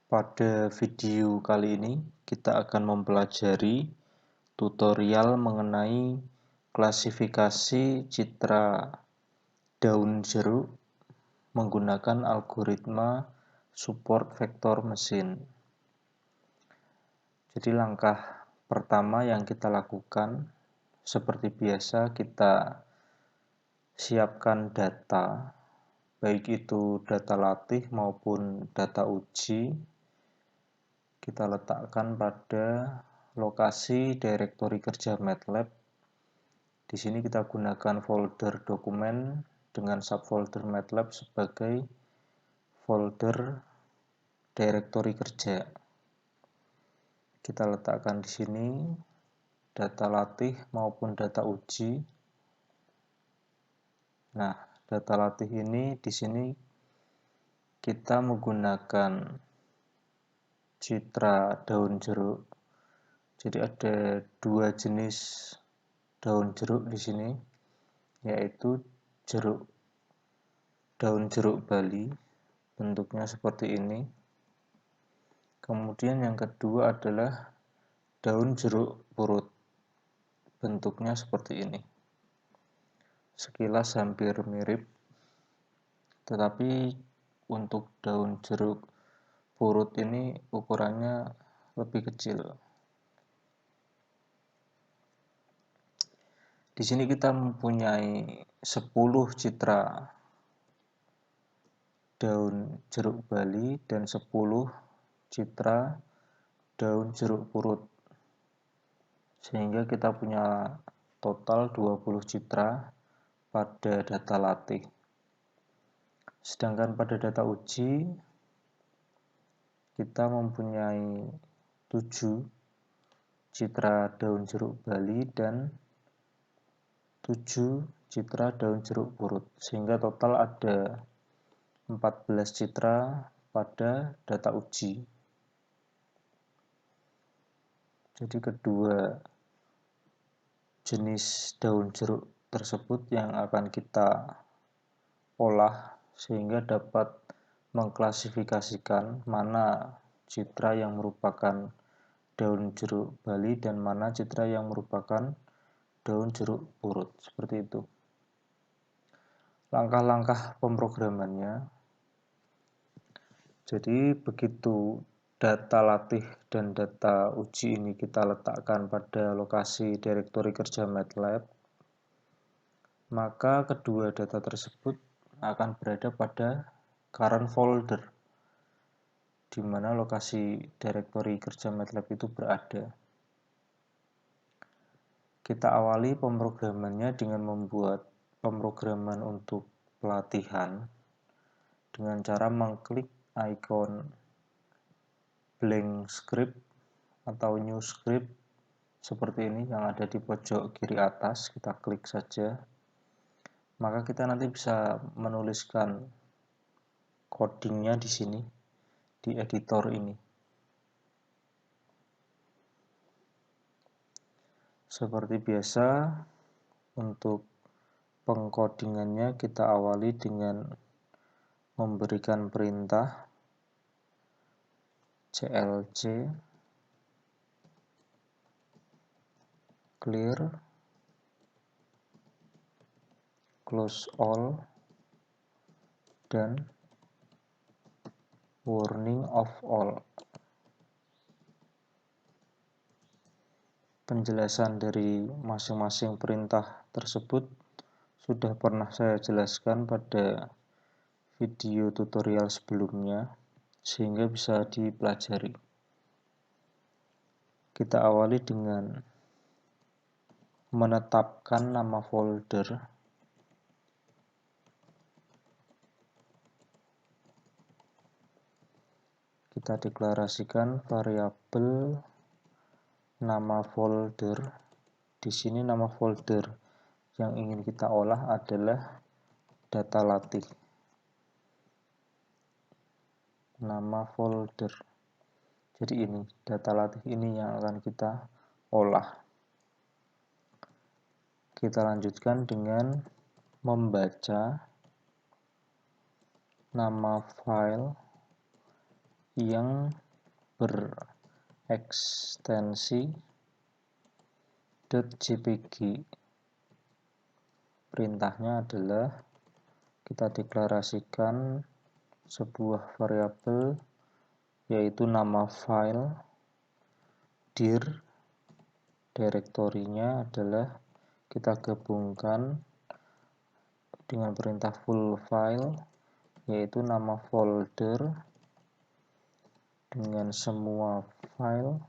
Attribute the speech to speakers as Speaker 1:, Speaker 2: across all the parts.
Speaker 1: Pada video kali ini, kita akan mempelajari tutorial mengenai klasifikasi citra daun jeruk menggunakan algoritma support vektor mesin. Jadi langkah pertama yang kita lakukan, seperti biasa kita siapkan data, baik itu data latih maupun data uji. Kita letakkan pada lokasi direktori kerja MATLAB. Di sini kita gunakan folder dokumen dengan subfolder MATLAB sebagai folder direktori kerja. Kita letakkan di sini data latih maupun data uji. Nah, data latih ini di sini kita menggunakan citra daun jeruk. Jadi ada dua jenis daun jeruk di sini, yaitu daun jeruk Bali, bentuknya seperti ini. Kemudian yang kedua adalah daun jeruk purut, bentuknya seperti ini. Sekilas hampir mirip, tetapi untuk daun jeruk purut ini ukurannya lebih kecil. Di sini kita mempunyai 10 citra daun jeruk Bali dan 10 citra daun jeruk purut. Sehingga kita punya total 20 citra pada data latih. Sedangkan pada data uji, kita mempunyai 7 citra daun jeruk Bali dan 7 citra daun jeruk purut. Sehingga total ada 14 citra pada data uji. Jadi kedua jenis daun jeruk tersebut yang akan kita olah sehingga dapat mengklasifikasikan mana citra yang merupakan daun jeruk Bali dan mana citra yang merupakan daun jeruk purut. Seperti itu. Langkah-langkah pemrogramannya. Jadi begitu data latih dan data uji ini kita letakkan pada lokasi direktori kerja MATLAB, maka kedua data tersebut akan berada pada current folder, di mana lokasi direktori kerja MATLAB itu berada. Kita awali pemrogramannya dengan membuat pemrograman untuk pelatihan dengan cara mengklik ikon blank script atau new script seperti ini yang ada di pojok kiri atas. Kita klik saja, maka kita nanti bisa menuliskan codingnya di sini di editor ini. Seperti biasa, untuk pengkodingannya kita awali dengan memberikan perintah clc clear close all dan warning of all. Penjelasan dari masing-masing perintah tersebut sudah pernah saya jelaskan pada video tutorial sebelumnya, sehingga bisa dipelajari. Kita awali dengan menetapkan nama folder. Kita deklarasikan variabel nama folder. Di sini nama folder yang ingin kita olah adalah data latih. Nama folder. Jadi ini, data latih ini yang akan kita olah. Kita lanjutkan dengan membaca nama file yang berekstensi .jpg. Perintahnya adalah kita deklarasikan sebuah variabel yaitu nama file, dir, direktorinya adalah kita gabungkan dengan perintah full file yaitu nama folder dengan semua file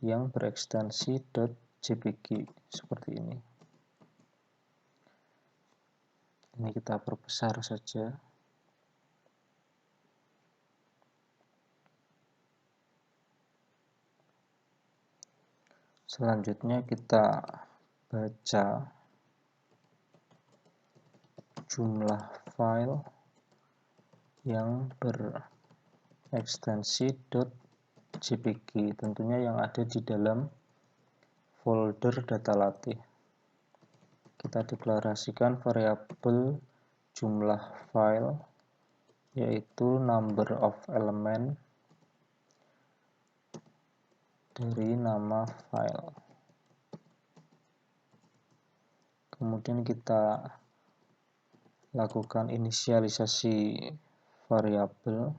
Speaker 1: yang berekstensi .jpg seperti ini. Ini kita perbesar saja. Selanjutnya kita baca jumlah file yang berekstensi .jpg, tentunya yang ada di dalam folder data latih. Kita deklarasikan variabel jumlah file yaitu number of element dari nama file. Kemudian kita lakukan inisialisasi variabel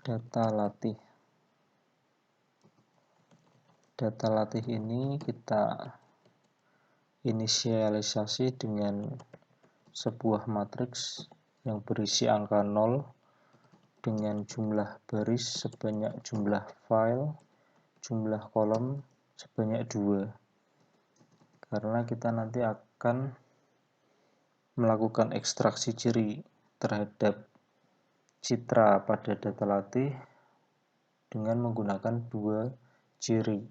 Speaker 1: data latih. Data latih ini kita inisialisasi dengan sebuah matriks yang berisi angka 0 dengan jumlah baris sebanyak jumlah file, jumlah kolom sebanyak 2. Karena kita nanti akan melakukan ekstraksi ciri terhadap citra pada data latih dengan menggunakan 2 ciri.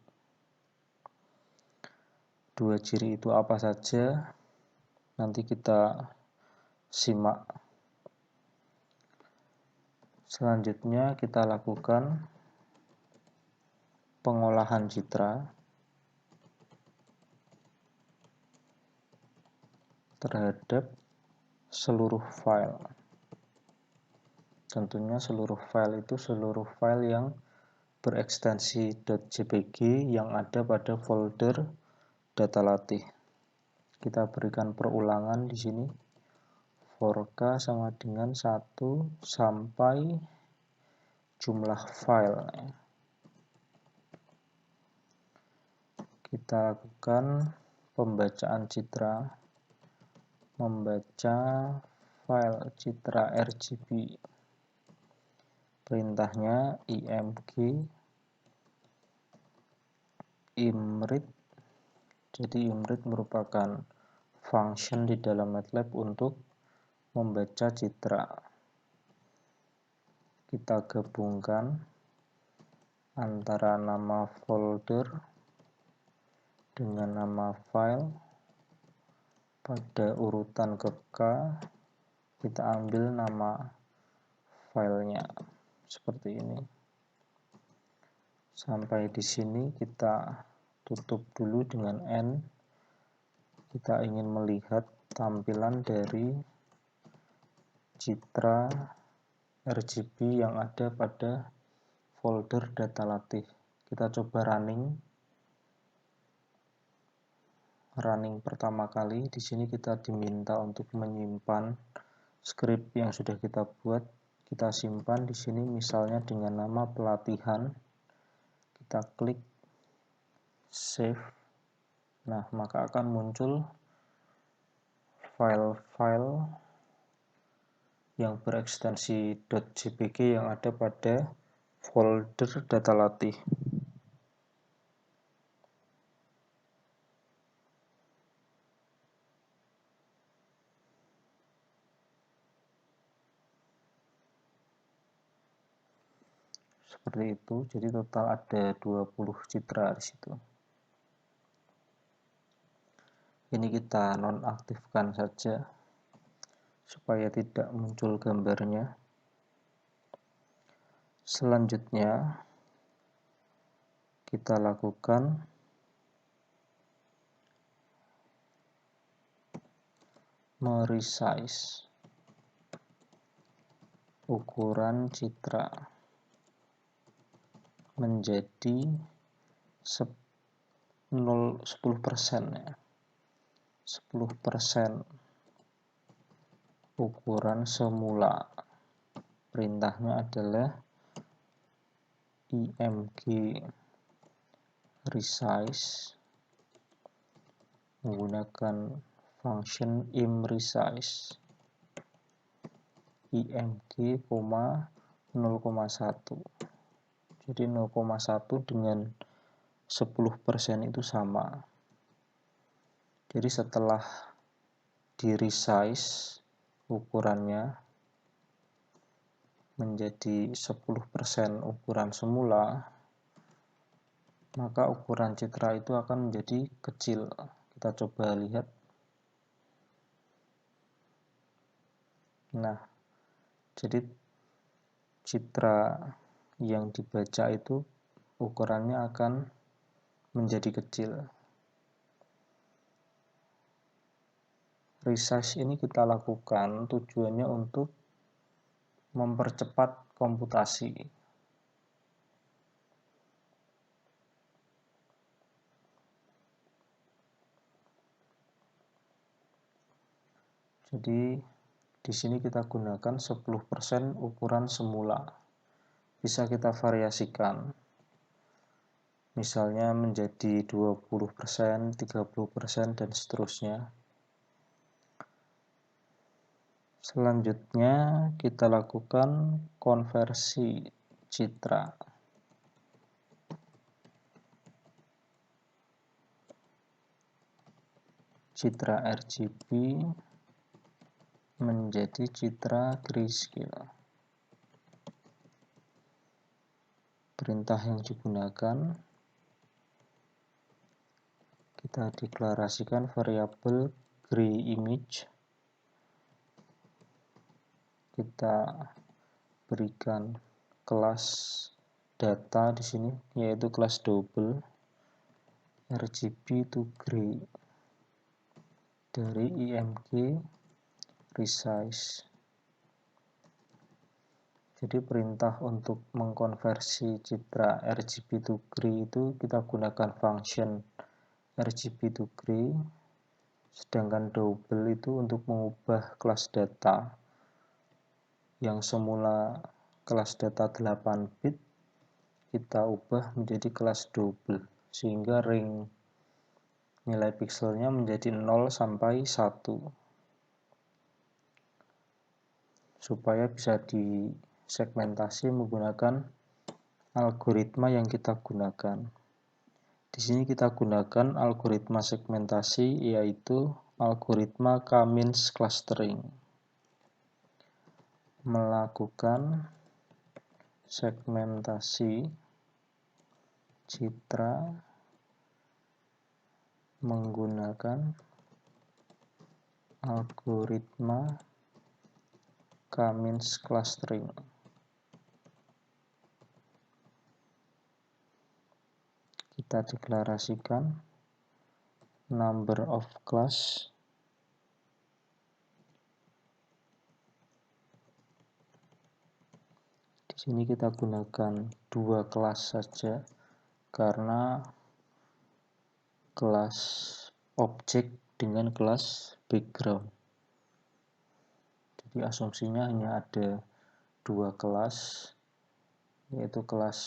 Speaker 1: 2 ciri itu apa saja? Nanti kita simak. Selanjutnya kita lakukan pengolahan citra terhadap seluruh file. Tentunya seluruh file itu seluruh file yang berekstensi .jpg yang ada pada folder data latih. Kita berikan perulangan di sini. For k sama dengan 1 sampai jumlah file. Kita lakukan pembacaan citra, membaca file citra RGB. Perintahnya img imread. Jadi imread merupakan function di dalam MATLAB untuk membaca citra. Kita gabungkan antara nama folder dengan nama file. Pada urutan ke K, kita ambil nama filenya seperti ini. Sampai di sini kita tutup dulu dengan N. Kita ingin melihat tampilan dari citra RGB yang ada pada folder data latih. Kita coba running pertama kali. Di sini kita diminta untuk menyimpan script yang sudah kita buat. Kita simpan di sini misalnya dengan nama pelatihan. Kita klik save. Nah, maka akan muncul file-file yang berekstensi .jpg yang ada pada folder data latih. Seperti itu, jadi total ada 20 citra di situ. Ini kita nonaktifkan saja supaya tidak muncul gambarnya. Selanjutnya kita lakukan meresize ukuran citra menjadi 10% ya. 10% ukuran semula. Perintahnya adalah img resize menggunakan function imresize img, 0,1. Jadi 0,1 dengan 10% itu sama. Jadi setelah di resize ukurannya menjadi 10% ukuran semula, maka ukuran citra itu akan menjadi kecil. Kita coba lihat. Nah, jadi citra yang dibaca itu ukurannya akan menjadi kecil. Resize ini kita lakukan tujuannya untuk mempercepat komputasi. Jadi di sini kita gunakan 10% ukuran semula. Bisa kita variasikan. Misalnya menjadi 20%, 30%, dan seterusnya. Selanjutnya kita lakukan konversi citra. Citra RGB menjadi citra grayscale. Perintah yang digunakan, kita deklarasikan variabel gray image. Kita berikan kelas data di sini, yaitu kelas double RGB to gray dari img resize. Jadi perintah untuk mengkonversi citra RGB to gray itu kita gunakan function RGB to gray, sedangkan double itu untuk mengubah kelas data yang semula kelas data 8 bit kita ubah menjadi kelas double, sehingga ring nilai pixelnya menjadi 0 sampai 1 supaya bisa disegmentasi menggunakan algoritma yang kita gunakan. Di sini kita gunakan algoritma segmentasi, yaitu algoritma K-means clustering. Melakukan segmentasi citra menggunakan algoritma K-means clustering. Kita deklarasikan number of class di sini kita gunakan 2 kelas saja karena kelas objek dengan kelas background. Jadi asumsinya hanya ada 2 kelas, yaitu kelas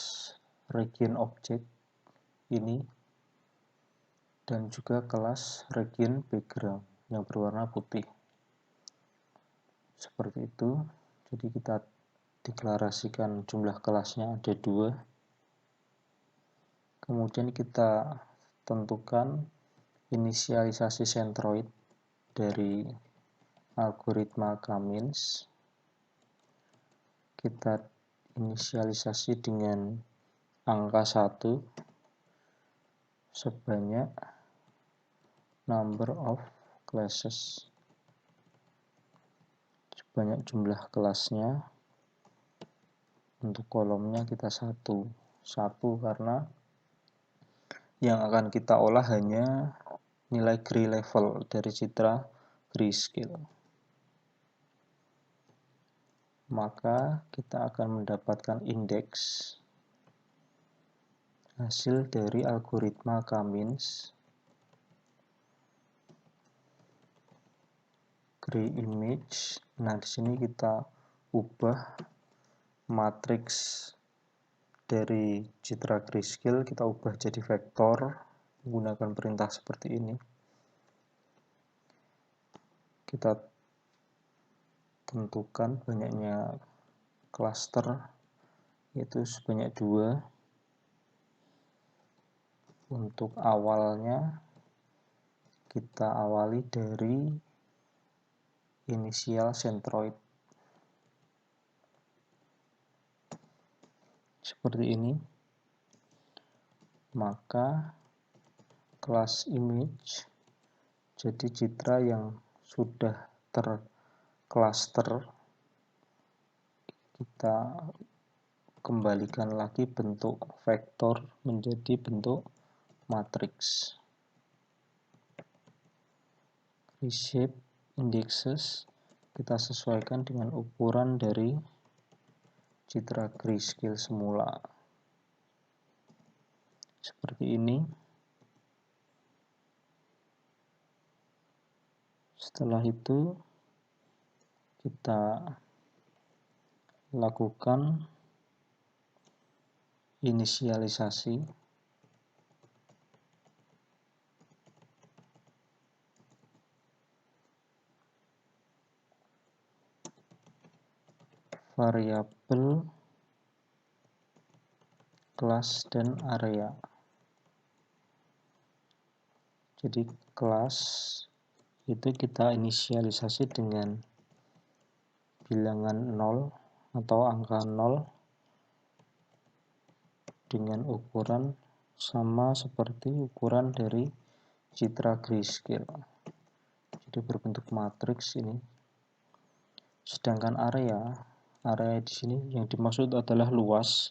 Speaker 1: region objek ini dan juga kelas region background yang berwarna putih. Seperti itu. Jadi kita deklarasikan jumlah kelasnya ada 2. Kemudian kita tentukan inisialisasi centroid dari algoritma K-means. Kita inisialisasi dengan angka 1 sebanyak number of classes, sebanyak jumlah kelasnya. Untuk kolomnya kita 1 karena yang akan kita olah hanya nilai gray level dari citra grayscale. Maka kita akan mendapatkan indeks hasil dari algoritma K-means gray image. Nah, di sini kita ubah matriks dari citra grayscale, kita ubah jadi vektor menggunakan perintah seperti ini. Kita tentukan banyaknya klaster, yaitu sebanyak 2. Untuk awalnya kita awali dari inisial centroid seperti ini. Maka kelas image jadi citra yang sudah terklaster. Kita kembalikan lagi bentuk vektor menjadi bentuk matriks. Reshape indexes kita sesuaikan dengan ukuran dari citra grayscale semula. Seperti ini. Setelah itu kita lakukan inisialisasi. Variabel kelas dan area. Jadi kelas itu kita inisialisasi dengan bilangan 0 atau angka 0 dengan ukuran sama seperti ukuran dari citra grayscale. Jadi berbentuk matriks ini. Sedangkan area di sini yang dimaksud adalah luas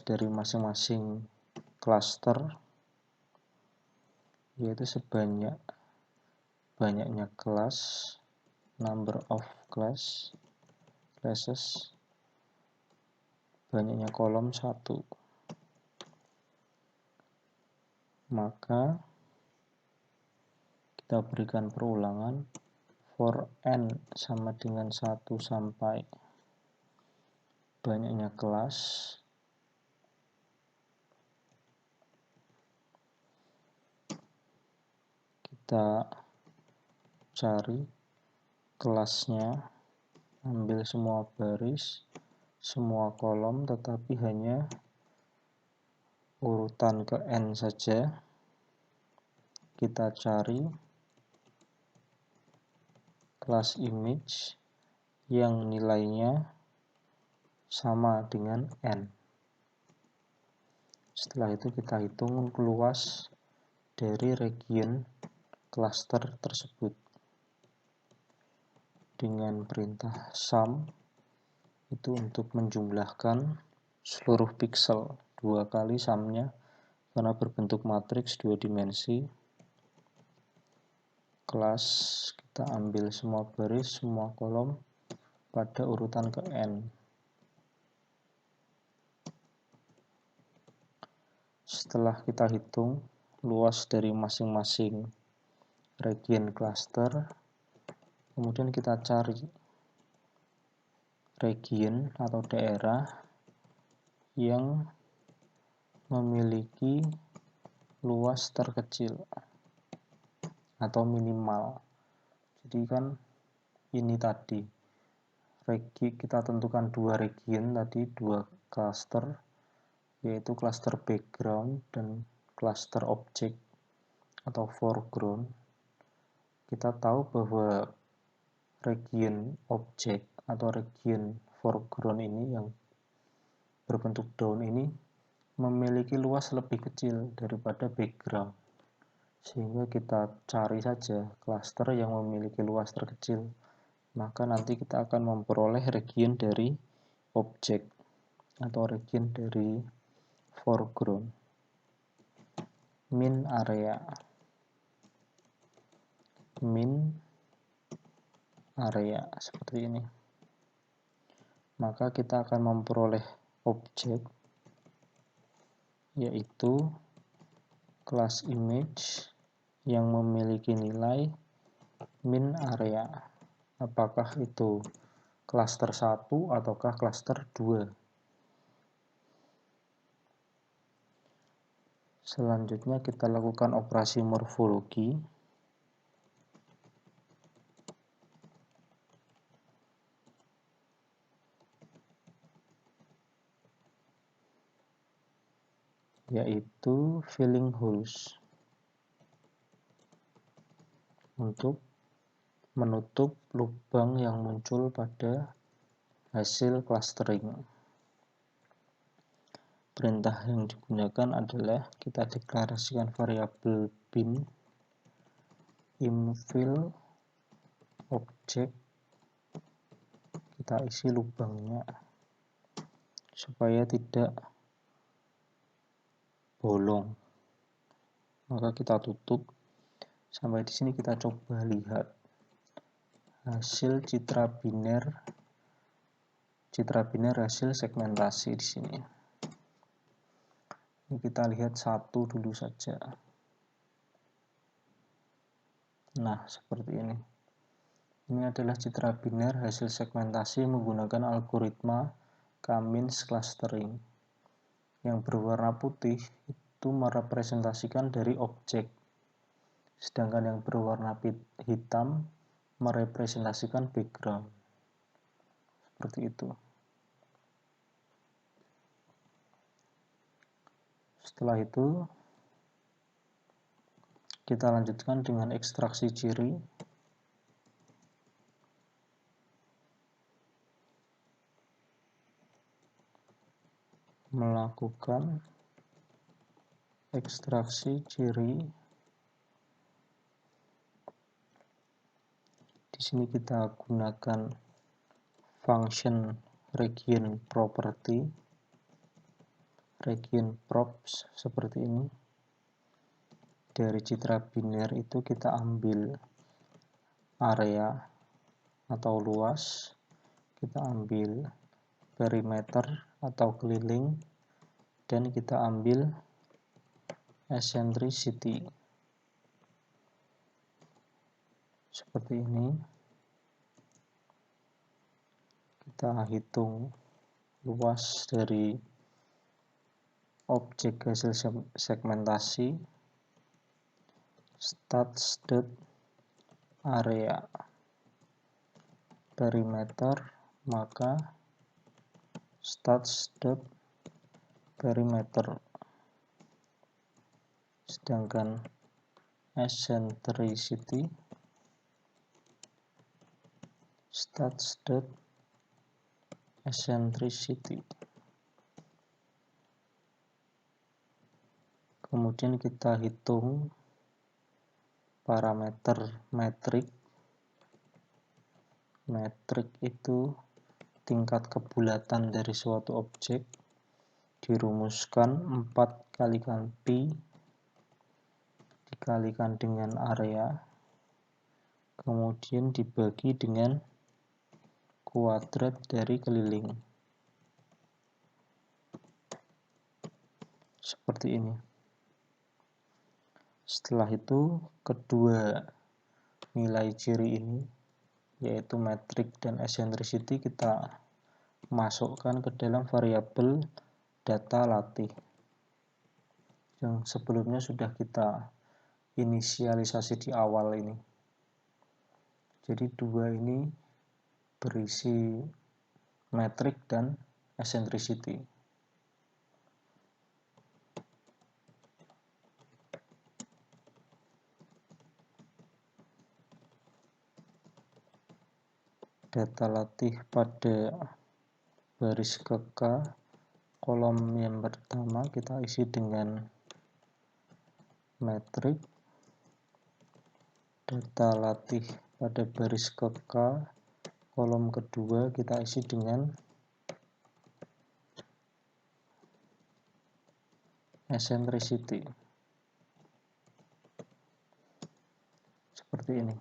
Speaker 1: dari masing-masing klaster, yaitu banyaknya kelas, number of classes, banyaknya kolom 1. Maka kita berikan perulangan for n sama dengan 1 sampai banyaknya kelas. Kita cari kelasnya, ambil semua baris, semua kolom, tetapi hanya urutan ke n saja. Kita cari kelas image yang nilainya sama dengan n. Setelah itu kita hitung luas dari region cluster tersebut dengan perintah sum, itu untuk menjumlahkan seluruh pixel 2 kali sumnya karena berbentuk matriks 2 dimensi. Kelas kita ambil semua baris, semua kolom pada urutan ke n. Setelah kita hitung luas dari masing-masing region cluster, kemudian kita cari region atau daerah yang memiliki luas terkecil atau minimal. Jadi kan ini tadi kita tentukan 2 region tadi, 2 cluster, yaitu cluster background dan cluster object atau foreground. Kita tahu bahwa region object atau region foreground ini yang berbentuk daun ini memiliki luas lebih kecil daripada background. Sehingga kita cari saja cluster yang memiliki luas terkecil, maka nanti kita akan memperoleh region dari objek atau region dari foreground. Min area. min area seperti ini. Maka kita akan memperoleh objek yaitu kelas image yang memiliki nilai min area. Apakah itu klaster 1 ataukah klaster 2. Selanjutnya kita lakukan operasi morfologi. Yaitu filling holes untuk menutup lubang yang muncul pada hasil clustering. Perintah yang digunakan adalah kita deklarasikan variabel bin infill objek, kita isi lubangnya supaya tidak bolong. Maka kita tutup. Sampai di sini kita coba lihat hasil citra biner hasil segmentasi di sini. Ini kita lihat satu dulu saja. Nah, seperti ini. Ini adalah citra biner hasil segmentasi menggunakan algoritma K-means clustering. Yang berwarna putih itu merepresentasikan dari objek, sedangkan yang berwarna hitam merepresentasikan background. Seperti itu. Setelah itu, kita lanjutkan dengan ekstraksi ciri. Melakukan ekstraksi ciri. Di sini kita gunakan function region property, region props seperti ini. Dari citra biner itu kita ambil area atau luas, kita ambil perimeter atau keliling, dan kita ambil eccentricity. Seperti ini. Kita hitung luas dari objek hasil segmentasi stats.area perimeter, maka stats.perimeter, sedangkan eccentricity stats.eccentricity. Kemudian kita hitung parameter metrik. Metrik itu tingkat kebulatan dari suatu objek, dirumuskan 4 kalikan pi dikalikan dengan area, kemudian dibagi dengan kuadrat dari keliling. Seperti ini. Setelah itu, kedua nilai ciri ini, yaitu metrik dan eccentricity, kita masukkan ke dalam variabel data latih yang sebelumnya sudah kita inisialisasi di awal ini. Jadi dua ini berisi metrik dan eccentricity. Data latih pada baris ke-K, kolom yang pertama kita isi dengan metrik. Data latih pada baris ke-K, kolom kedua kita isi dengan eccentricity. Seperti ini.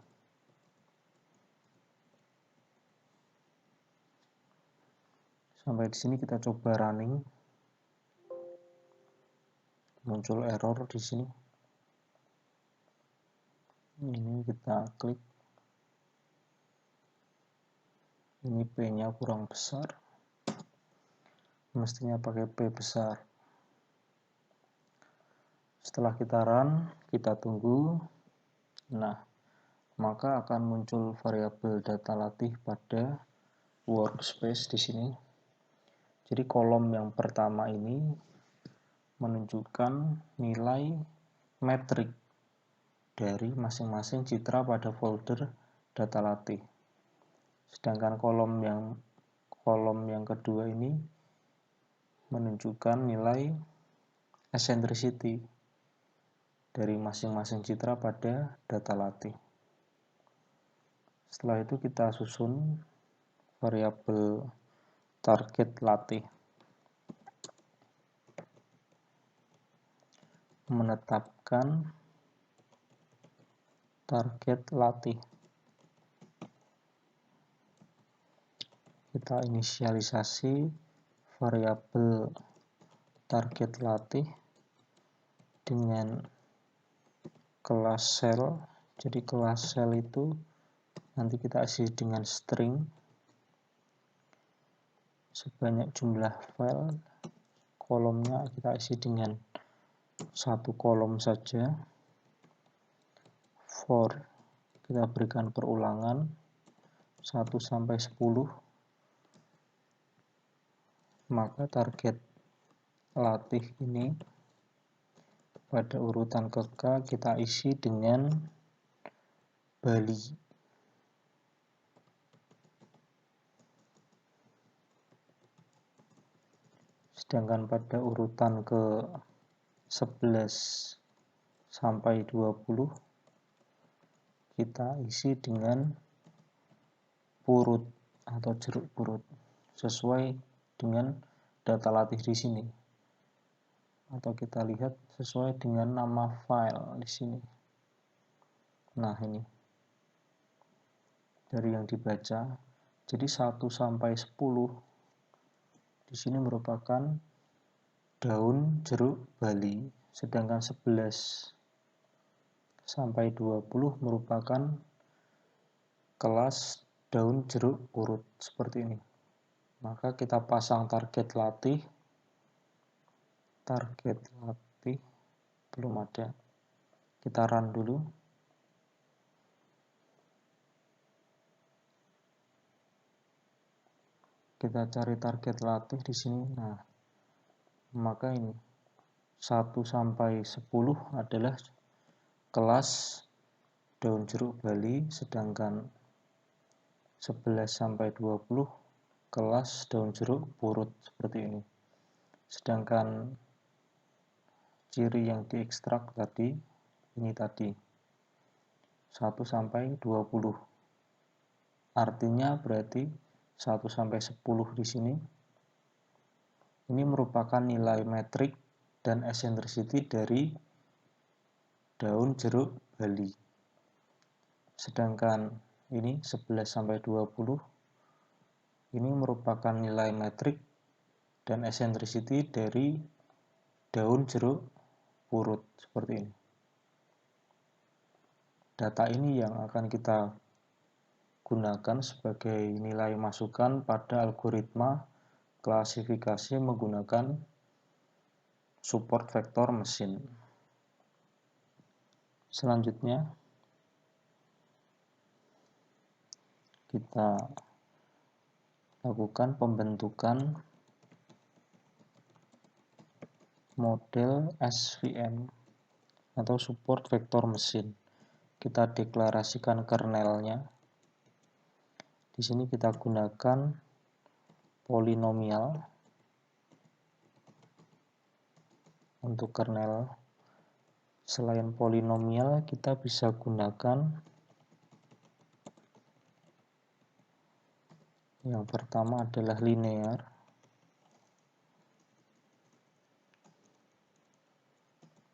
Speaker 1: Sampai di sini kita coba running. Muncul error di sini. Ini kita klik. Ini P-nya kurang besar. Mestinya pakai P besar. Setelah kita run, kita tunggu. Nah, maka akan muncul variabel data latih pada workspace di sini. Jadi kolom yang pertama ini menunjukkan nilai metrik dari masing-masing citra pada folder data latih. Sedangkan kolom yang kedua ini menunjukkan nilai eccentricity dari masing-masing citra pada data latih. Setelah itu kita susun variabel target latih. Menetapkan target latih. Kita inisialisasi variabel target latih dengan kelas cell. Jadi kelas cell itu nanti kita isi dengan string sebanyak jumlah file. Kolomnya kita isi dengan satu kolom saja. For kita berikan perulangan 1 sampai 10. Maka target latih ini pada urutan ke-K kita isi dengan Bali. Sedangkan pada urutan ke-11 sampai 20 kita isi dengan purut atau jeruk purut sesuai dengan data latih di sini. Atau kita lihat sesuai dengan nama file di sini. Nah, ini dari yang dibaca. Jadi 1 sampai 10 di sini merupakan daun jeruk Bali, sedangkan 11 sampai 20 merupakan kelas daun jeruk purut seperti ini. Maka kita pasang target latih belum ada. Kita run dulu. Kita cari target latih di sini. Nah, maka ini 1 sampai 10 adalah kelas daun jeruk Bali, sedangkan 11 sampai 20 kelas daun jeruk purut seperti ini. Sedangkan ciri yang diekstrak tadi ini tadi 1 sampai 20. Artinya berarti 1 sampai 10 di sini ini merupakan nilai metrik dan eccentricity dari daun jeruk Bali. Sedangkan ini 11 sampai 20 ini merupakan nilai metrik dan eccentricity dari daun jeruk purut seperti ini. Data ini yang akan kita gunakan sebagai nilai masukan pada algoritma klasifikasi menggunakan support vektor mesin. Selanjutnya kita lakukan pembentukan model SVM atau support vektor mesin. Kita deklarasikan kernelnya. Di sini kita gunakan polinomial untuk kernel. Selain polinomial, kita bisa gunakan yang pertama adalah linear,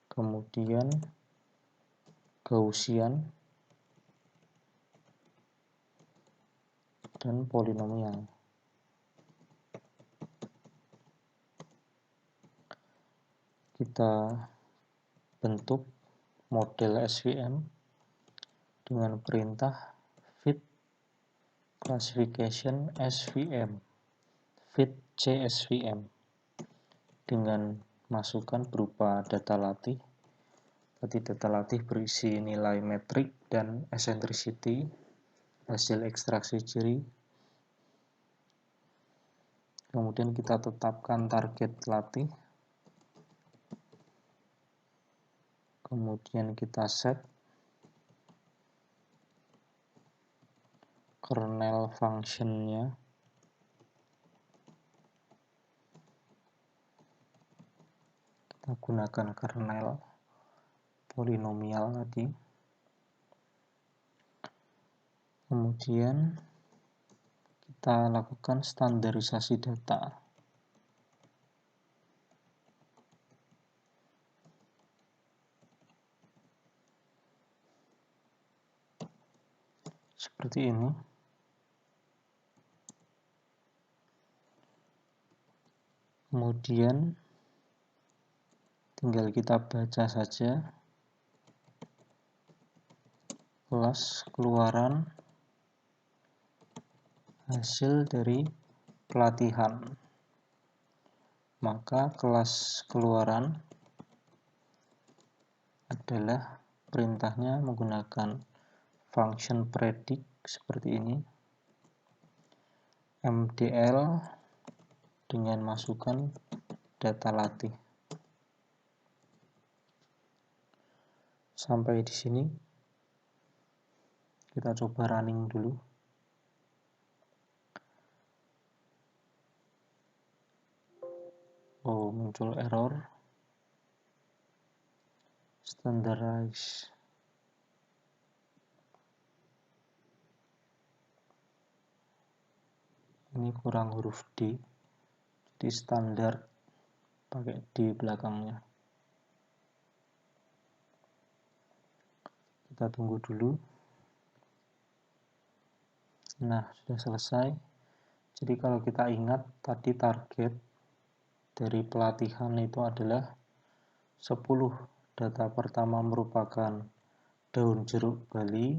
Speaker 1: kemudian Gaussian, dan polinomial. kita bentuk model SVM dengan perintah feed classification SVM, feed CSVM, dengan masukan berupa data latih. Tadi data latih berisi nilai metrik dan eccentricity, hasil ekstraksi ciri. Kemudian kita tetapkan target latih. Kemudian kita set kernel function-nya. Kita gunakan kernel polinomial tadi. Kemudian kita lakukan standarisasi data. Seperti ini. Kemudian tinggal kita baca saja kelas keluaran hasil dari pelatihan. Maka kelas keluaran adalah perintahnya menggunakan function predict seperti ini, MDL dengan masukan data latih. Sampai di sini kita coba running dulu. Oh, muncul error standardize. Ini kurang huruf D, jadi standar pakai D belakangnya. Kita tunggu dulu. Nah, sudah selesai. Jadi kalau kita ingat tadi target dari pelatihan itu adalah 10. Data pertama merupakan daun jeruk Bali,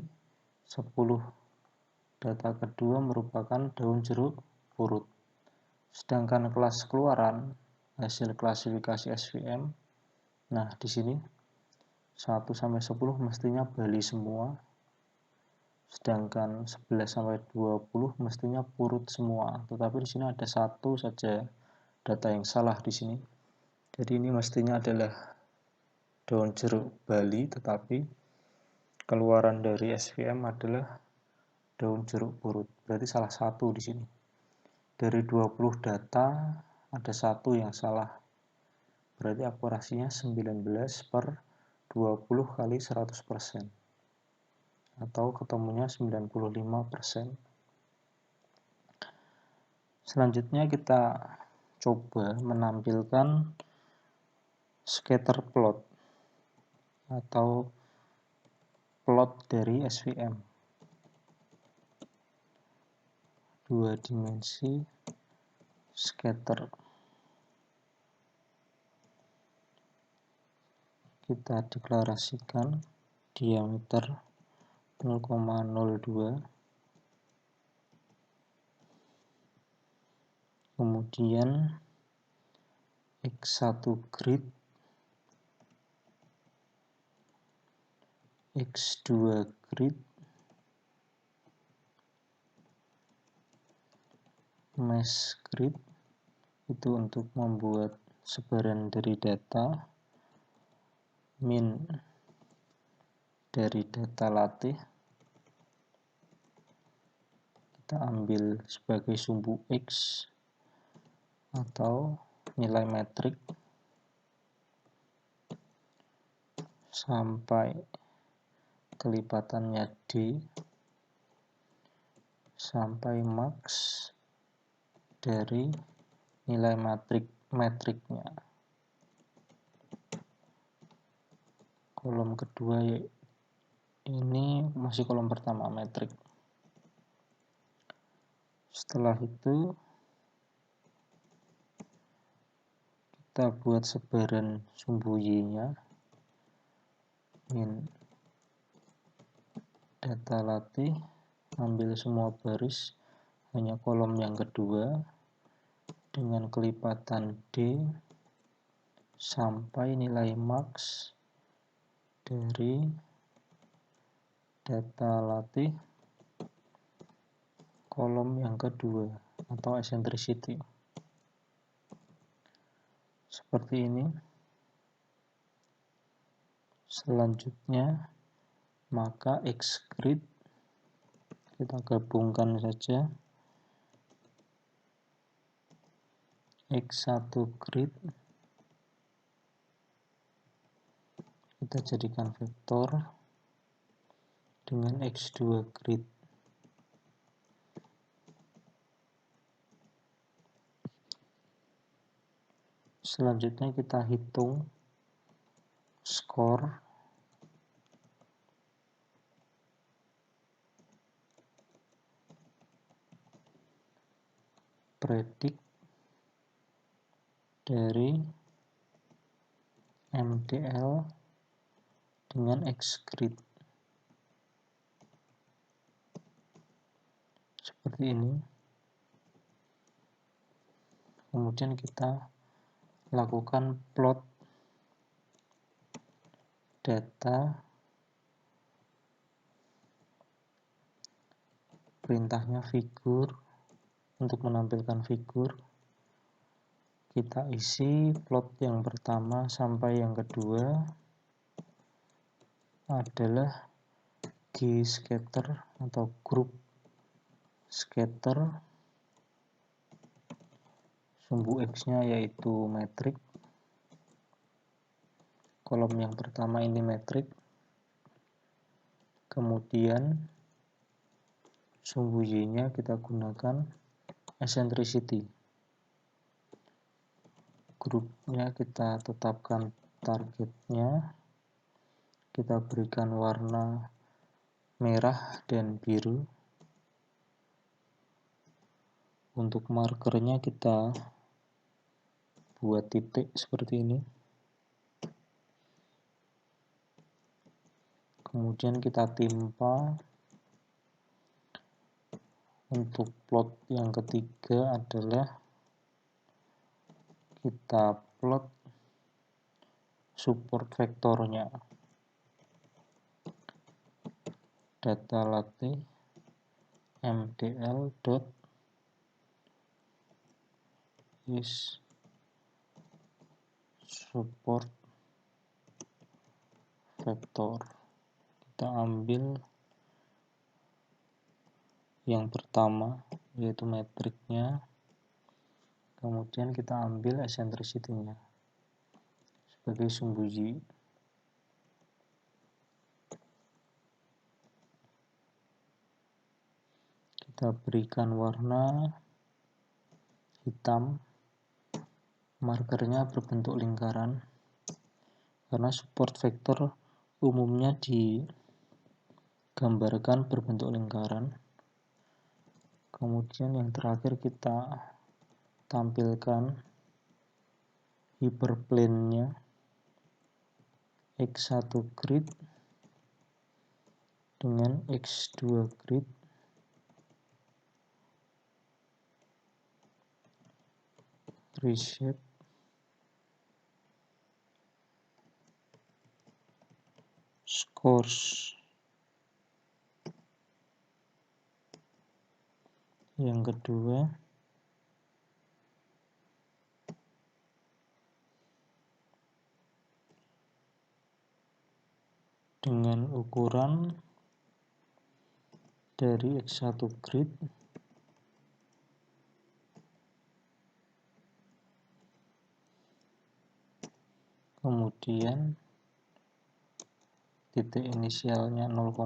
Speaker 1: 10 data kedua merupakan daun jeruk purut. Sedangkan kelas keluaran hasil klasifikasi SVM, nah di sini 1 sampai 10 mestinya Bali semua, sedangkan 11 sampai 20 mestinya purut semua. Tetapi di sini ada satu saja data yang salah di sini. Jadi ini mestinya adalah daun jeruk Bali, tetapi keluaran dari SVM adalah daun jeruk purut. Berarti salah satu di sini. Dari 20 data ada satu yang salah. Berarti akurasinya 19/20 kali 100%. Atau ketemunya 95%. Selanjutnya kita coba menampilkan scatter plot atau plot dari SVM. 2 dimensi scatter. Kita deklarasikan diameter 0,02, kemudian X1 grid, X2 grid, mesh grid itu untuk membuat sebaran dari data, min dari data latih kita ambil sebagai sumbu X atau nilai metrik sampai kelipatannya D sampai max dari nilai metriknya. Kolom kedua ini masih kolom pertama metrik. Setelah itu kita buat sebaran sumbu Y-nya, min data latih, ambil semua baris, hanya kolom yang kedua, dengan kelipatan D, sampai nilai max dari data latih kolom yang kedua, atau eccentricity. Seperti ini. Selanjutnya, maka X grid kita gabungkan saja. X1 grid kita jadikan vektor dengan X2 grid. Selanjutnya kita hitung skor predik dari MDL dengan X grid. Seperti ini. Kemudian kita lakukan plot data, perintahnya figur. Untuk menampilkan figur, kita isi plot yang pertama sampai yang kedua adalah G scatter atau grup scatter. Sumbu X-nya yaitu metrik. Kolom yang pertama ini metrik. Kemudian sumbu Y-nya kita gunakan eccentricity. Grupnya kita tetapkan targetnya. Kita berikan warna merah dan biru. Untuk markernya kita buat titik seperti ini. Kemudian kita timpa. Untuk plot yang ketiga adalah kita plot support vektornya. Data latih MDL dot is support vektor. Kita ambil yang pertama yaitu metriknya, kemudian kita ambil eccentricity-nya sebagai sumbu Y. Kita berikan warna hitam, markernya berbentuk lingkaran karena support vektor umumnya digambarkan berbentuk lingkaran. Kemudian yang terakhir kita tampilkan hyperplane-nya X1 grid dengan X2 grid. Reshape scores yang kedua dengan ukuran dari X1 grid kemudian titik inisialnya 0,0,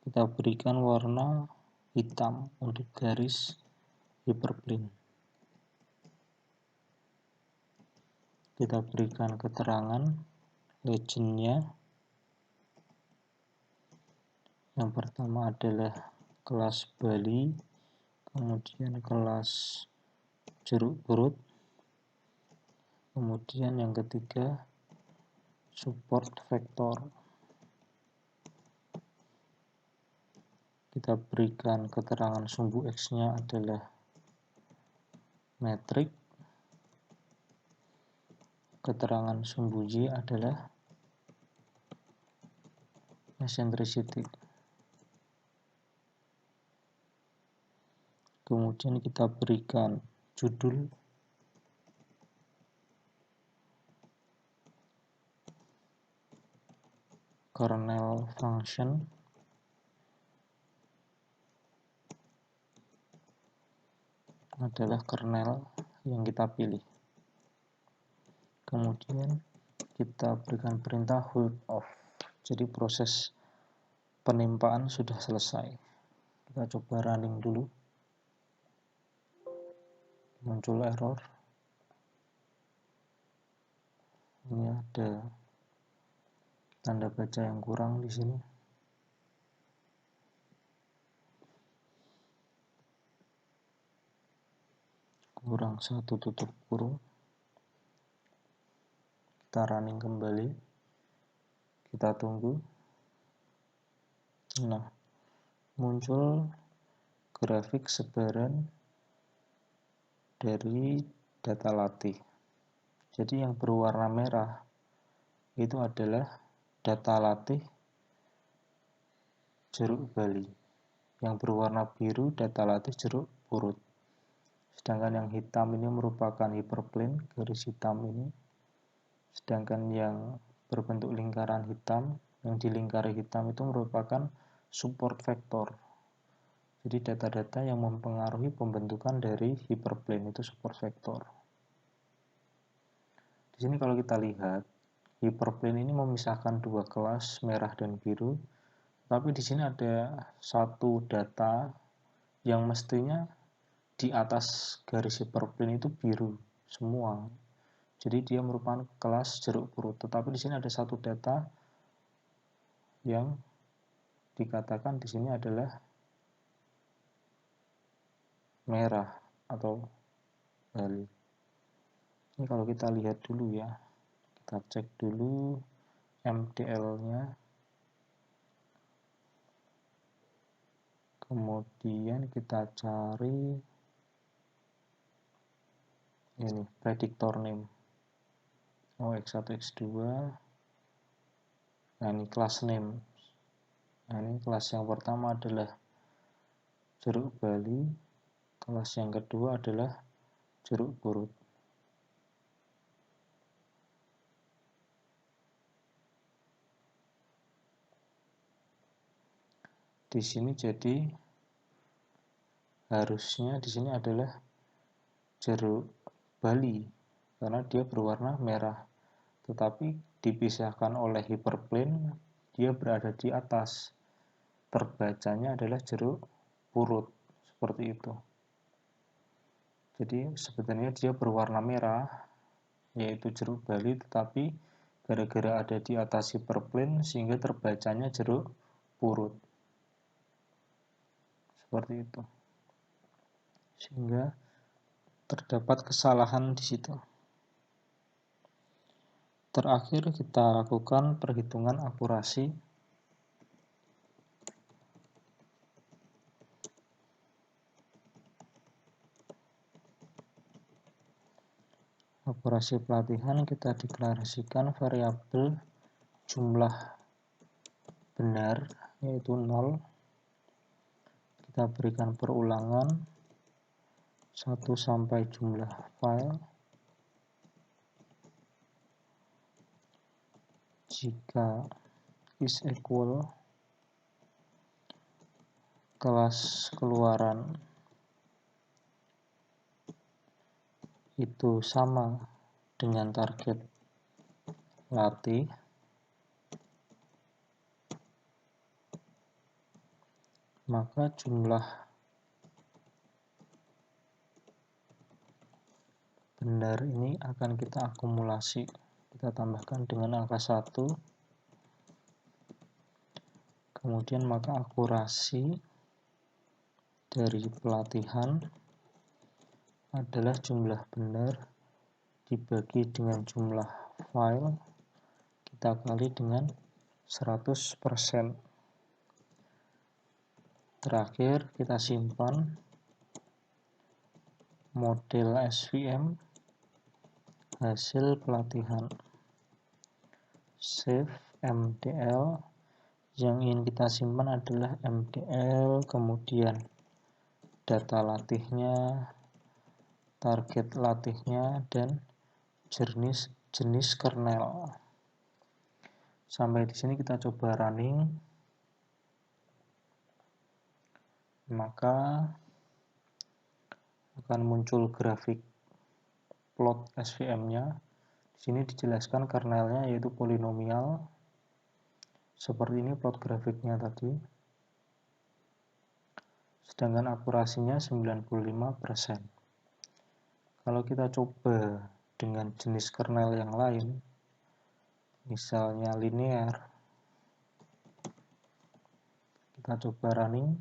Speaker 1: kita berikan warna hitam untuk garis hyperplane. Kita berikan keterangan legend-nya. Yang pertama adalah kelas Bali, kemudian kelas jeruk purut, Kemudian yang ketiga, support vektor. Kita berikan keterangan sumbu X-nya adalah metrik, keterangan sumbu Y adalah eccentricity. Kemudian kita berikan judul kernel function adalah kernel yang kita pilih. Kemudian kita berikan perintah hold off. Jadi proses penimpaan sudah selesai. Kita coba running dulu. Muncul error. Ini ada tanda baca yang kurang di sini. Kurang satu tutup kurung. Kita running kembali. Kita tunggu. Nah, muncul grafik sebaran dari data latih. Jadi yang berwarna merah itu adalah data latih jeruk bali. Yang berwarna biru data latih jeruk purut. Sedangkan yang hitam ini merupakan hyperplane, garis hitam ini. Sedangkan yang berbentuk lingkaran hitam, yang dilingkari hitam itu merupakan support vektor. Jadi data-data yang mempengaruhi pembentukan dari hyperplane itu support vektor. Di sini kalau kita lihat, hyperplane ini memisahkan dua kelas merah dan biru, tapi di sini ada satu data yang mestinya di atas garis hyperplane itu biru semua. Jadi dia merupakan kelas jeruk purut. Tetapi di sini ada satu data yang dikatakan di sini adalah merah atau bali. Ini kalau kita lihat dulu ya, kita cek dulu MDL-nya. Kemudian kita cari ini predictor name. Oh, X1, X2. Nah, ini class name. Nah, ini kelas yang pertama adalah jeruk bali. Kelas yang kedua adalah jeruk purut. Di sini jadi harusnya di sini adalah jeruk bali karena dia berwarna merah, tetapi dipisahkan oleh hyperplane, dia berada di atas. Terbacanya adalah jeruk purut, seperti itu. Jadi sebenarnya dia berwarna merah, yaitu jeruk bali, tetapi gara-gara ada di atas hyperplane sehingga terbacanya jeruk purut. Seperti itu. Sehingga terdapat kesalahan di situ. Terakhir kita lakukan perhitungan akurasi. Akurasi pelatihan kita deklarasikan variabel jumlah benar yaitu 0. Kita berikan perulangan 1 sampai jumlah file. Jika is equal, kelas keluaran itu sama dengan target latih, maka jumlah benar ini akan kita akumulasi. Kita tambahkan dengan angka 1. Kemudian maka akurasi dari pelatihan adalah jumlah benar dibagi dengan jumlah file, kita kali dengan 100%. Terakhir kita simpan model SVM hasil pelatihan. Save MDL. Yang ingin kita simpan adalah MDL, kemudian data latihnya, target latihnya, dan jenis kernel. Sampai di sini kita coba running. Maka akan muncul grafik plot SVM-nya. Di sini dijelaskan kernelnya yaitu polinomial. Seperti ini plot grafiknya tadi. Sedangkan akurasinya 95%. Kalau kita coba dengan jenis kernel yang lain, misalnya linear, kita coba running.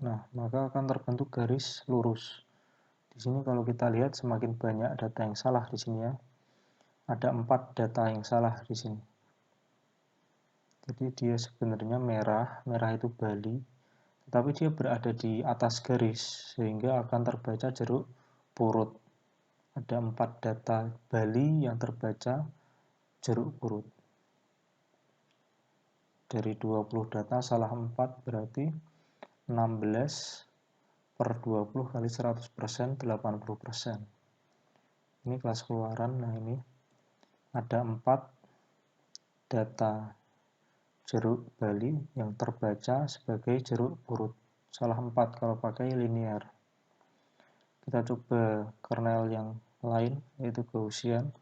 Speaker 1: Nah, maka akan terbentuk garis lurus. Di sini kalau kita lihat semakin banyak data yang salah di sini ya. Ada 4 data yang salah di sini. Jadi dia sebenarnya merah itu Bali, tetapi dia berada di atas garis sehingga akan terbaca jeruk purut. Ada 4 data Bali yang terbaca jeruk purut. Dari 20 data salah 4 berarti 16 per 20 kali 100%, 80%. Ini kelas keluaran. Nah, ini ada 4 data jeruk Bali yang terbaca sebagai jeruk purut. Salah 4 kalau pakai linear. Kita coba kernel yang lain, yaitu Gaussian.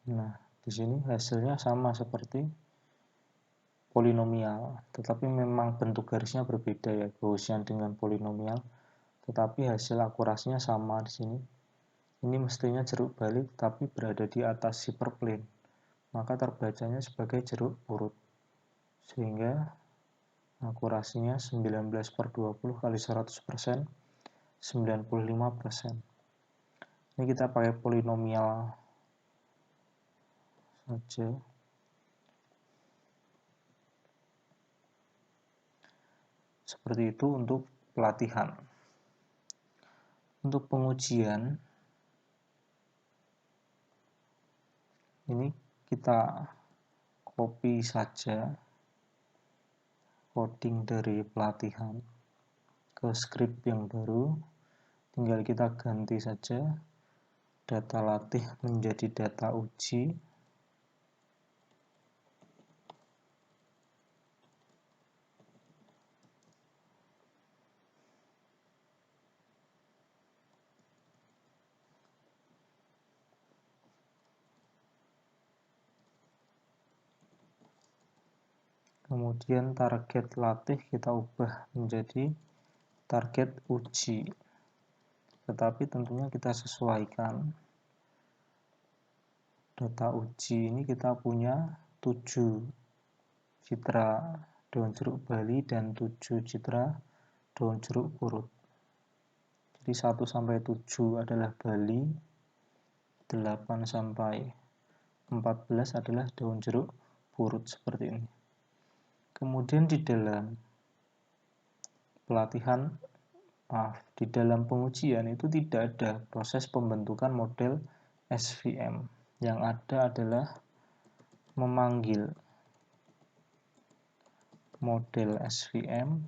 Speaker 1: Nah, di sini hasilnya sama seperti polinomial, tetapi memang bentuk garisnya berbeda ya, Gaussian dengan polinomial, tetapi hasil akurasinya sama di sini. Ini mestinya jeruk Bali, tapi berada di atas hyperplane, maka terbacanya sebagai jeruk purut, sehingga akurasinya 19 per 20 kali 100%, 95%. Ini kita pakai polinomial saja. Seperti itu untuk pelatihan. Untuk pengujian, ini kita copy saja coding dari pelatihan ke script yang baru. Tinggal kita ganti saja data latih menjadi data uji. Kemudian target latih kita ubah menjadi target uji. Tetapi tentunya kita sesuaikan. Data uji ini kita punya 7 citra daun jeruk Bali dan 7 citra daun jeruk purut. Jadi 1 sampai 7 adalah Bali, 8 sampai 14 adalah daun jeruk purut seperti ini. Kemudian di dalam pelatihan, di dalam pengujian itu tidak ada proses pembentukan model SVM. Yang ada adalah memanggil model SVM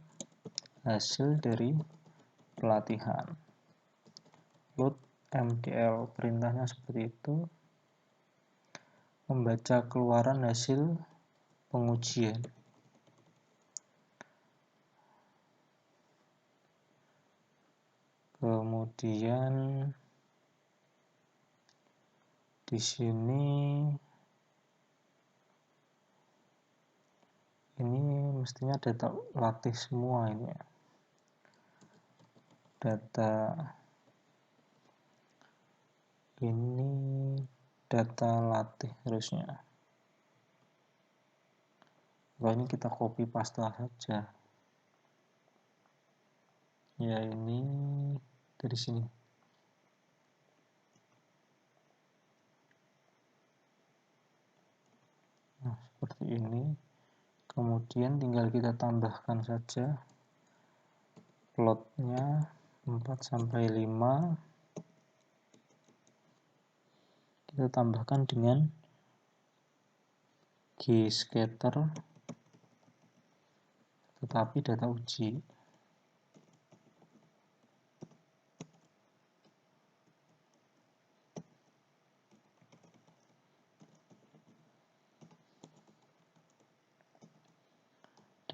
Speaker 1: hasil dari pelatihan. Load MDL, perintahnya seperti itu. Membaca keluaran hasil pengujian. Kemudian di sini ini mestinya data latih semua ini ya. Data ini data latih harusnya. Kalau ini kita copy paste saja. Ya, ini dari sini. Nah, seperti ini. Kemudian tinggal kita tambahkan saja plotnya 4-5. Kita tambahkan dengan gscatter tetapi data uji.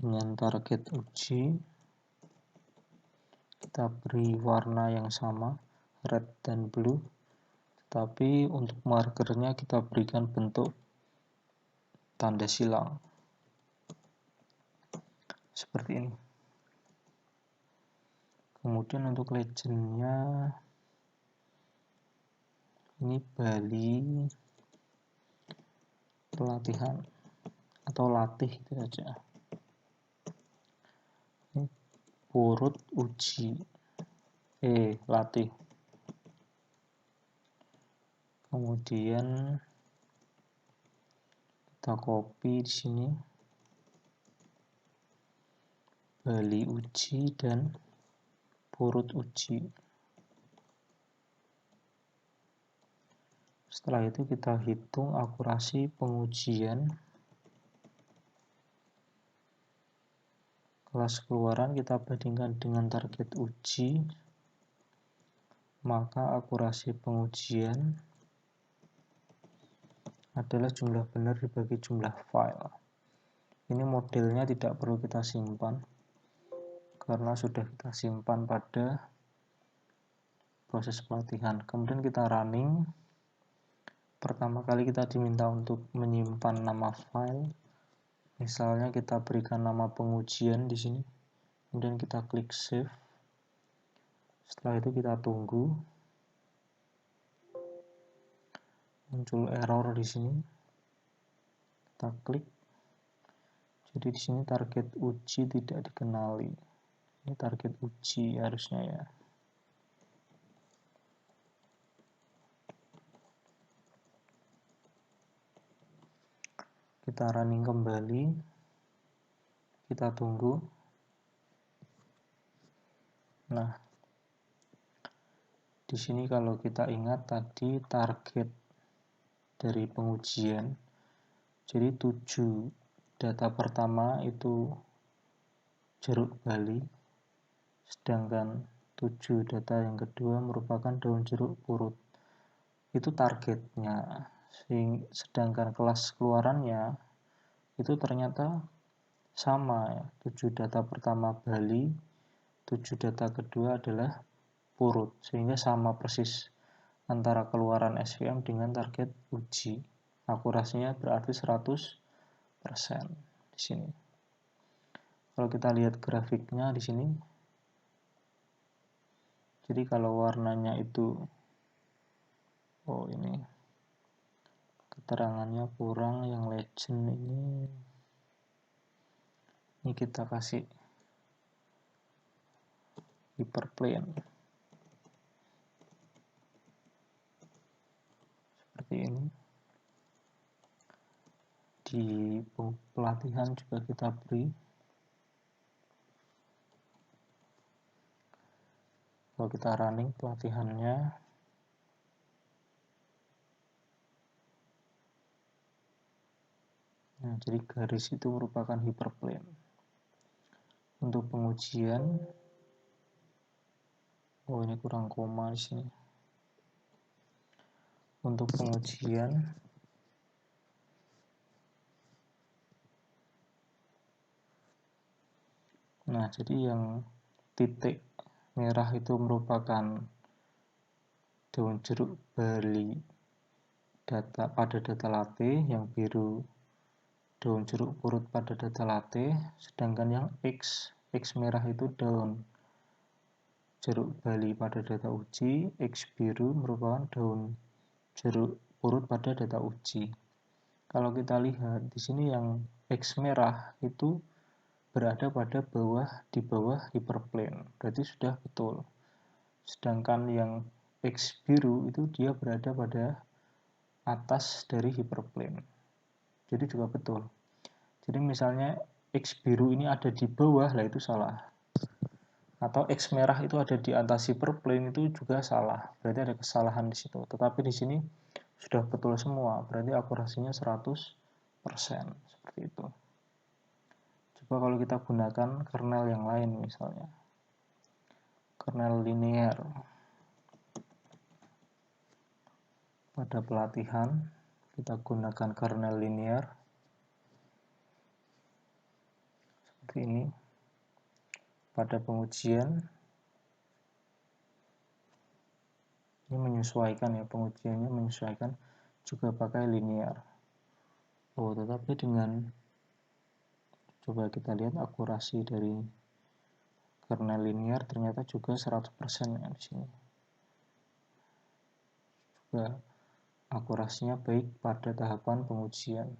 Speaker 1: Dengan target uji kita beri warna yang sama, red dan blue, tetapi untuk markernya kita berikan bentuk tanda silang seperti ini. Kemudian untuk legendnya ini Bali pelatihan atau latih itu saja. Ini Purut uji latih. Kemudian kita copy di sini Bali uji dan Purut uji. Setelah itu kita hitung akurasi pengujian. Kelas keluaran kita bandingkan dengan target uji, maka akurasi pengujian adalah jumlah benar dibagi jumlah file. Ini modelnya tidak perlu kita simpan karena sudah kita simpan pada proses pelatihan. Kemudian kita running. Pertama kali kita diminta untuk menyimpan nama file. Misalnya kita berikan nama pengujian di sini. Kemudian kita klik save. Setelah itu kita tunggu. Muncul error di sini. Kita klik. Jadi di sini target uji tidak dikenali. Ini target uji harusnya ya. Kita running kembali. Kita tunggu. Nah, di sini kalau kita ingat tadi target dari pengujian, jadi 7 data pertama itu jeruk Bali, sedangkan 7 data yang kedua merupakan daun jeruk purut. Itu targetnya. Sedangkan kelas keluarannya itu ternyata sama ya. 7 data pertama Bali, 7 data kedua adalah purut, sehingga sama persis antara keluaran SVM dengan target uji. Akurasinya berarti 100% di sini. Kalau kita lihat grafiknya di sini, jadi kalau warnanya itu, ini keterangannya kurang, yang legend ini kita kasih hyperplane seperti ini. Di pelatihan juga kita beri. Kalau kita running pelatihannya, nah jadi garis itu merupakan hyperplane. Untuk pengujian, ini kurang koma di sini. Untuk pengujian, nah jadi yang titik merah itu merupakan daun jeruk Bali pada data latte, yang biru daun jeruk purut pada data latte, sedangkan yang X merah itu daun jeruk Bali pada data uji, X biru merupakan daun jeruk purut pada data uji. Kalau kita lihat di sini yang X merah itu berada pada di bawah hyperplane, berarti sudah betul. Sedangkan yang X biru itu dia berada pada atas dari hyperplane, jadi juga betul. Jadi misalnya X biru ini ada di bawah, lah itu salah. Atau X merah itu ada di atas hyperplane, itu juga salah. Berarti ada kesalahan di situ. Tetapi di sini sudah betul semua, berarti akurasinya 100%. Seperti itu. Coba kalau kita gunakan kernel yang lain misalnya. Kernel linear. Pada pelatihan, kita gunakan kernel linear. Seperti ini. Pada pengujian, ini menyesuaikan ya, pengujiannya menyesuaikan juga pakai linear. Oh, tetapi dengan coba kita lihat akurasi dari kernel linear ternyata juga 100% ya di sini. Juga akurasinya baik pada tahapan pengujian.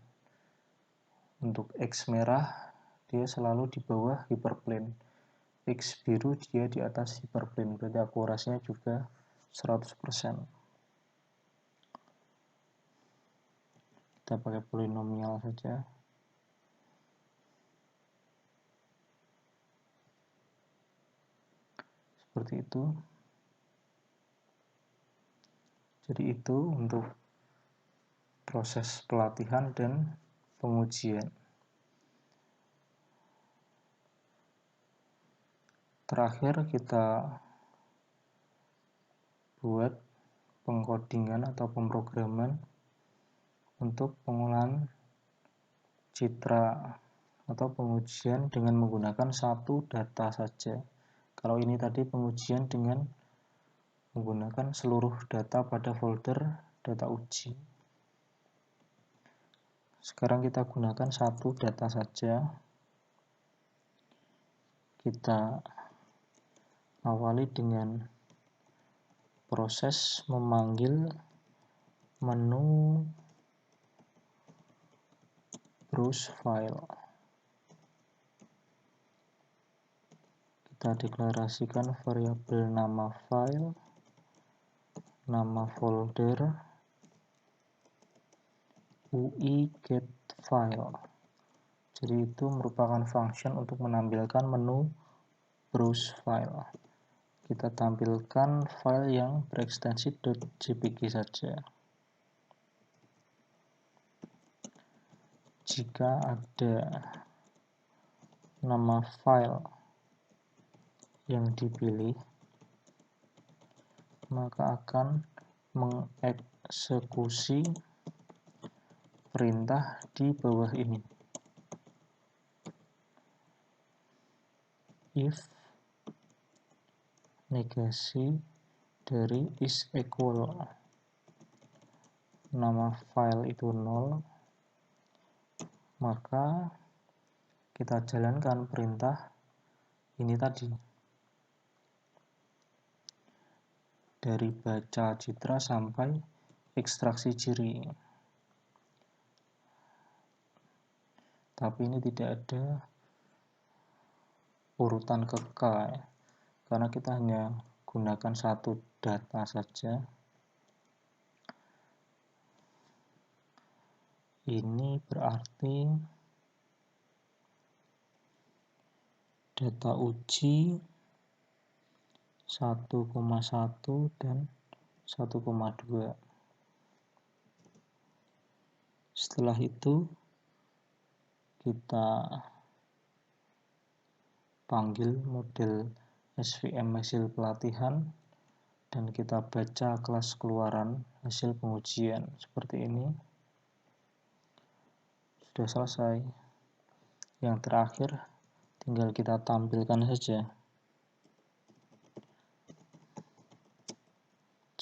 Speaker 1: Untuk X merah dia selalu di bawah hyperplane. X biru dia di atas hyperplane, berarti akurasinya juga 100%. Kita pakai polinomial saja. Seperti itu. Jadi itu untuk proses pelatihan dan pengujian. Terakhir kita buat pengkodingan atau pemrograman untuk pengolahan citra atau pengujian dengan menggunakan satu data saja. Kalau ini tadi pengujian dengan menggunakan seluruh data pada folder data uji. Sekarang kita gunakan satu data saja. Kita awali dengan proses memanggil menu browse file. Kita deklarasikan variabel nama file, nama folder, UI get file. Jadi itu merupakan function untuk menampilkan menu browse file. Kita tampilkan file yang berekstensi .jpg saja. Jika ada nama file yang dipilih, maka akan mengeksekusi perintah di bawah ini. If negasi dari is equal nama file itu 0, maka kita jalankan perintah ini tadi. Dari baca citra sampai ekstraksi ciri. Tapi ini tidak ada urutan kekal ya. Karena kita hanya gunakan satu data saja. Ini berarti data uji 1,1 dan 1,2. Setelah itu kita panggil model SVM hasil pelatihan dan kita baca kelas keluaran hasil pengujian seperti ini. Sudah selesai. Yang terakhir tinggal kita tampilkan saja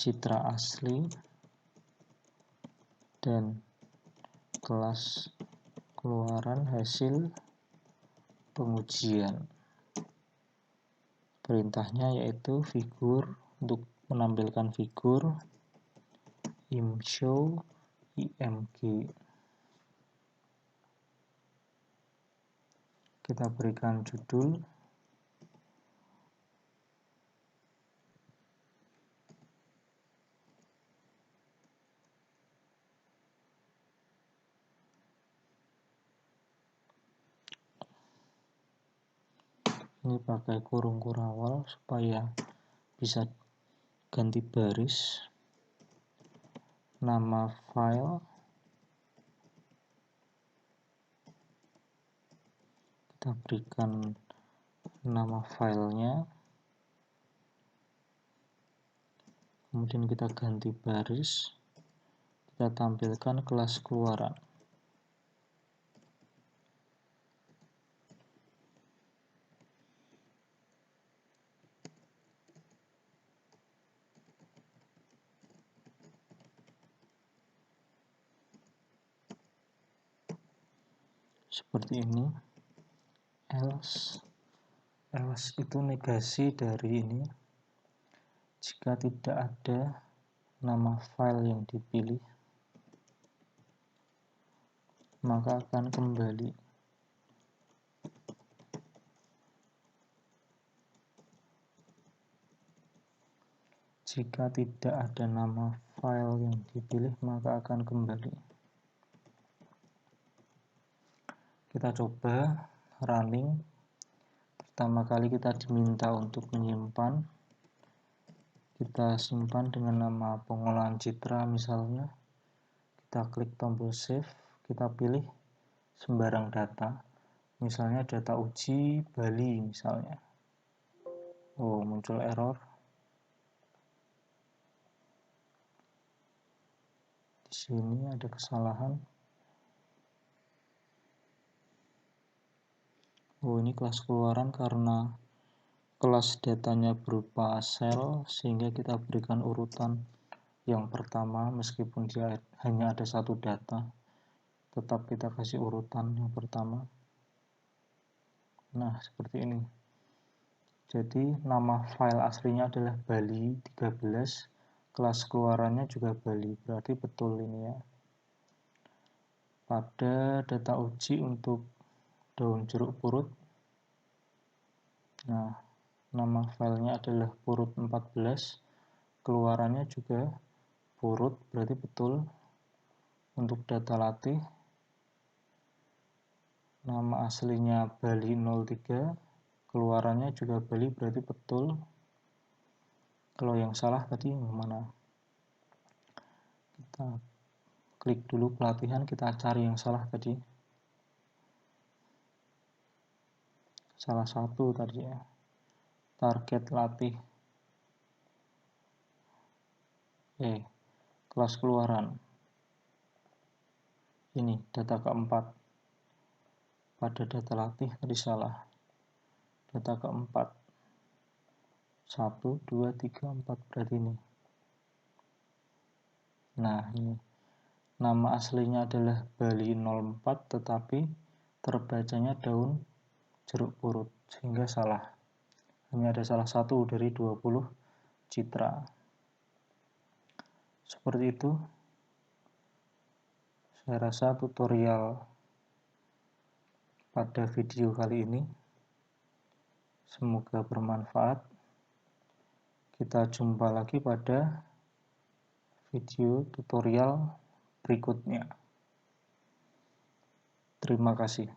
Speaker 1: citra asli dan kelas keluaran hasil pengujian. Perintahnya yaitu figur, untuk menampilkan figur imshow img. Kita berikan judul. Ini pakai kurung kurawal supaya bisa ganti baris. Nama file, kita berikan nama filenya, kemudian kita ganti baris, kita tampilkan kelas keluaran. Seperti ini. Else itu negasi dari ini. Jika tidak ada nama file yang dipilih, maka akan kembali. Jika tidak ada nama file yang dipilih, maka akan kembali. Kita coba running. Pertama kali kita diminta untuk menyimpan. Kita simpan dengan nama pengolahan citra misalnya. Kita klik tombol save, kita pilih sembarang data. Misalnya data uji Bali misalnya. Oh, muncul error. Di sini ada kesalahan. Oh, ini kelas keluaran karena kelas datanya berupa sel, sehingga kita berikan urutan yang pertama. Meskipun dia hanya ada satu data, tetap kita kasih urutan yang pertama. Nah, seperti ini. Jadi nama file aslinya adalah Bali 13, kelas keluarannya juga Bali, berarti betul ini ya. Pada data uji untuk daun jeruk purut, nah, nama filenya adalah purut 14, keluarannya juga purut, berarti betul. Untuk data latih, nama aslinya Bali 03, keluarannya juga Bali, berarti betul. Kalau yang salah tadi yang mana? Kita klik dulu pelatihan, kita cari yang salah tadi. Salah satu tadi ya. Target latih. Kelas keluaran. Ini data keempat. Pada data latih tadi salah. Data keempat. 1, 2, 3, 4 berarti ini. Nah, ini. Nama aslinya adalah Bali 04, tetapi terbacanya daun jeruk purut, sehingga salah. Hanya ada salah satu dari 20 citra. Seperti itu. Saya rasa tutorial pada video kali ini semoga bermanfaat. Kita jumpa lagi pada video tutorial berikutnya. Terima kasih.